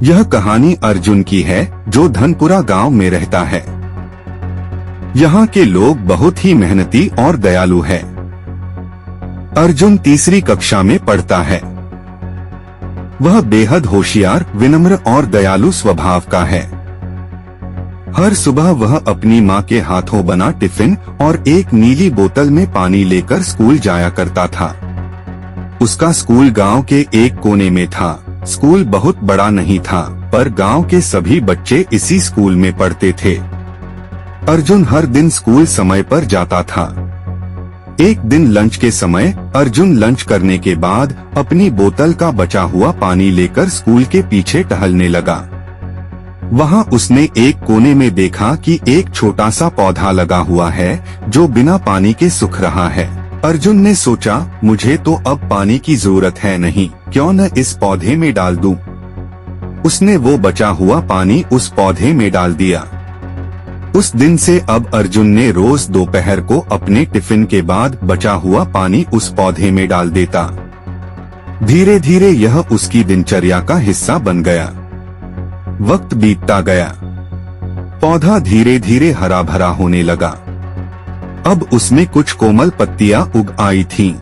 यह कहानी अर्जुन की है जो धनपुरा गांव में रहता है। यहाँ के लोग बहुत ही मेहनती और दयालु है। अर्जुन तीसरी कक्षा में पढ़ता है। वह बेहद होशियार, विनम्र और दयालु स्वभाव का है। हर सुबह वह अपनी माँ के हाथों बना टिफिन और एक नीली बोतल में पानी लेकर स्कूल जाया करता था। उसका स्कूल गांव के एक कोने में था। स्कूल बहुत बड़ा नहीं था, पर गांव के सभी बच्चे इसी स्कूल में पढ़ते थे। अर्जुन हर दिन स्कूल समय पर जाता था। एक दिन लंच के समय अर्जुन लंच करने के बाद अपनी बोतल का बचा हुआ पानी लेकर स्कूल के पीछे टहलने लगा। वहां उसने एक कोने में देखा कि एक छोटा सा पौधा लगा हुआ है जो बिना पानी के सूख रहा है। अर्जुन ने सोचा, मुझे तो अब पानी की जरूरत है नहीं, क्यों न इस पौधे में डाल दूं। उसने वो बचा हुआ पानी उस पौधे में डाल दिया। उस दिन से अब अर्जुन ने रोज दोपहर को अपने टिफिन के बाद बचा हुआ पानी उस पौधे में डाल देता। धीरे धीरे यह उसकी दिनचर्या का हिस्सा बन गया। वक्त बीतता गया। पौधा धीरे धीरे हरा भरा होने लगा। अब उसमें कुछ कोमल पत्तियां उग आई थीं।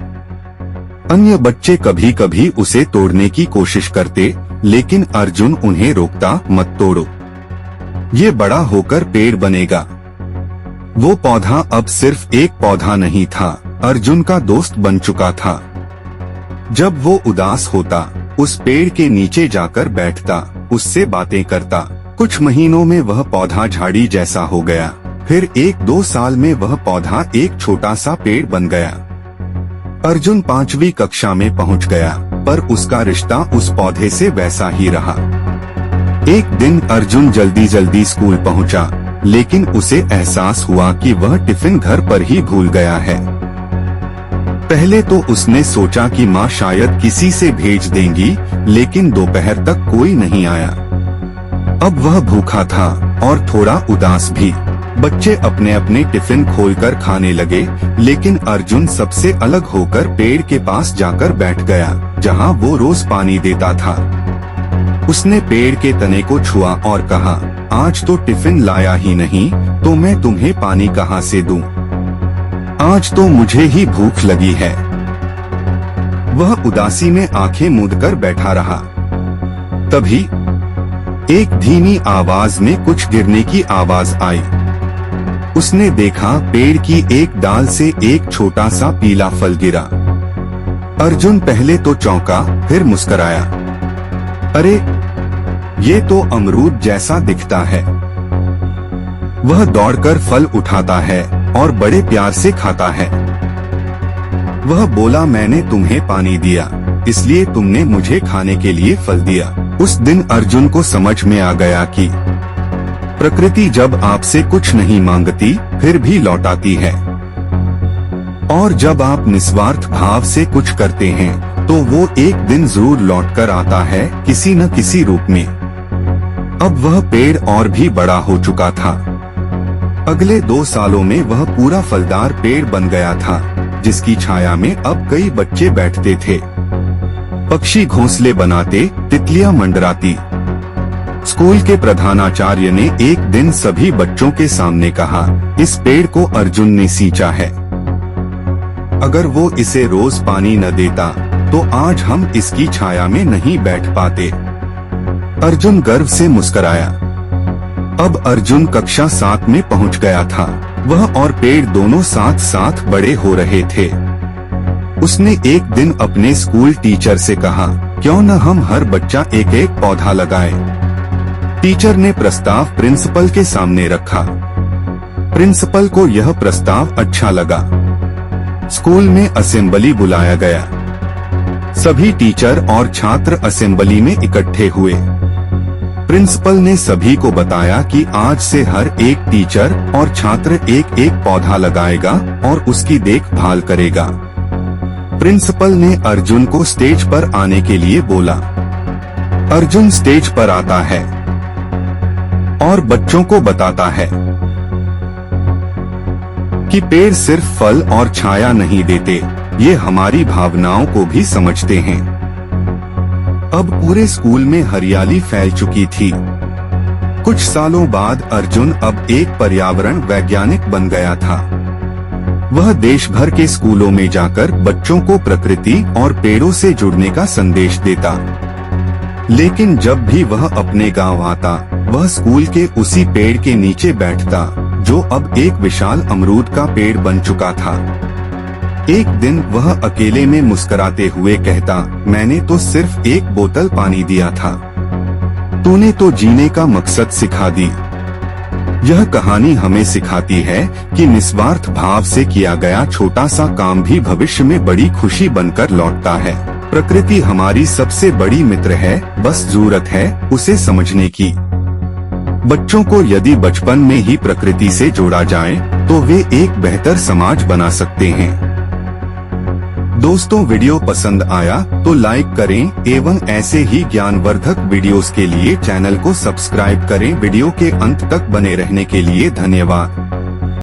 अन्य बच्चे कभी कभी उसे तोड़ने की कोशिश करते, लेकिन अर्जुन उन्हें रोकता, मत तोड़ो, ये बड़ा होकर पेड़ बनेगा। वो पौधा अब सिर्फ एक पौधा नहीं था, अर्जुन का दोस्त बन चुका था। जब वो उदास होता, उस पेड़ के नीचे जाकर बैठता, उससे बातें करता। कुछ महीनों में वह पौधा झाड़ी जैसा हो गया। फिर 1-2 साल में वह पौधा एक छोटा सा पेड़ बन गया। अर्जुन 5वीं कक्षा में पहुंच गया, पर उसका रिश्ता उस पौधे से वैसा ही रहा। एक दिन अर्जुन जल्दी जल्दी स्कूल पहुंचा, लेकिन उसे एहसास हुआ कि वह टिफिन घर पर ही भूल गया है। पहले तो उसने सोचा कि माँ शायद किसी से भेज देंगी, लेकिन दोपहर तक कोई नहीं आया। अब वह भूखा था और थोड़ा उदास भी। बच्चे अपने अपने टिफिन खोलकर खाने लगे, लेकिन अर्जुन सबसे अलग होकर पेड़ के पास जाकर बैठ गया, जहां वो रोज पानी देता था। उसने पेड़ के तने को छुआ और कहा, आज तो टिफिन लाया ही नहीं, तो मैं तुम्हें पानी कहाँ से दूं? आज तो मुझे ही भूख लगी है। वह उदासी में आंखें मूंदकर बैठा रहा। तभी एक धीमी आवाज में कुछ गिरने की आवाज आई। उसने देखा पेड़ की एक डाल से एक छोटा सा पीला फल गिरा। अर्जुन पहले तो चौंका, फिर मुस्कुराया। अरे, ये तो अमरूद जैसा दिखता है। वह दौड़कर फल उठाता है और बड़े प्यार से खाता है। वह बोला, मैंने तुम्हें पानी दिया, इसलिए तुमने मुझे खाने के लिए फल दिया। उस दिन अर्जुन को समझ में आ गया कि प्रकृति जब आपसे कुछ नहीं मांगती, फिर भी लौटाती है। और जब आप निस्वार्थ भाव से कुछ करते हैं, तो वो एक दिन जरूर लौटकर आता है, किसी न किसी रूप में। अब वह पेड़ और भी बड़ा हो चुका था। अगले 2 सालों में वह पूरा फलदार पेड़ बन गया था, जिसकी छाया में अब कई बच्चे बैठते थे। पक्षी घोंसले बनाते, तितलियां मंडराती। स्कूल के प्रधानाचार्य ने एक दिन सभी बच्चों के सामने कहा, इस पेड़ को अर्जुन ने सींचा है। अगर वो इसे रोज पानी न देता, तो आज हम इसकी छाया में नहीं बैठ पाते। अर्जुन गर्व से मुस्कुराया। अब अर्जुन कक्षा 7 में पहुंच गया था। वह और पेड़ दोनों साथ साथ बड़े हो रहे थे। उसने एक दिन अपने स्कूल टीचर से कहा, क्यों न हम हर बच्चा एक एक पौधा लगाए। टीचर ने प्रस्ताव प्रिंसिपल के सामने रखा। प्रिंसिपल को यह प्रस्ताव अच्छा लगा। स्कूल में असेंबली बुलाया गया। सभी टीचर और छात्र असेंबली में इकट्ठे हुए। प्रिंसिपल ने सभी को बताया कि आज से हर एक टीचर और छात्र एक एक पौधा लगाएगा और उसकी देखभाल करेगा। प्रिंसिपल ने अर्जुन को स्टेज पर आने के लिए बोला। अर्जुन स्टेज पर आता है और बच्चों को बताता है कि पेड़ सिर्फ फल और छाया नहीं देते, ये हमारी भावनाओं को भी समझते हैं। अब पूरे स्कूल में हरियाली फैल चुकी थी। कुछ सालों बाद अर्जुन अब एक पर्यावरण वैज्ञानिक बन गया था। वह देश भर के स्कूलों में जाकर बच्चों को प्रकृति और पेड़ों से जुड़ने का संदेश देता। लेकिन जब भी वह अपने गांव आता, वह स्कूल के उसी पेड़ के नीचे बैठता, जो अब एक विशाल अमरूद का पेड़ बन चुका था। एक दिन वह अकेले में मुस्कुराते हुए कहता, मैंने तो सिर्फ एक बोतल पानी दिया था, तूने तो जीने का मकसद सिखा दी। यह कहानी हमें सिखाती है कि निस्वार्थ भाव से किया गया छोटा सा काम भी भविष्य में बड़ी खुशी बनकर लौटता है। प्रकृति हमारी सबसे बड़ी मित्र है, बस जरूरत है उसे समझने की। बच्चों को यदि बचपन में ही प्रकृति से जोड़ा जाए, तो वे एक बेहतर समाज बना सकते हैं। दोस्तों, वीडियो पसंद आया तो लाइक करें एवं ऐसे ही ज्ञानवर्धक वीडियोस के लिए चैनल को सब्सक्राइब करें। वीडियो के अंत तक बने रहने के लिए धन्यवाद।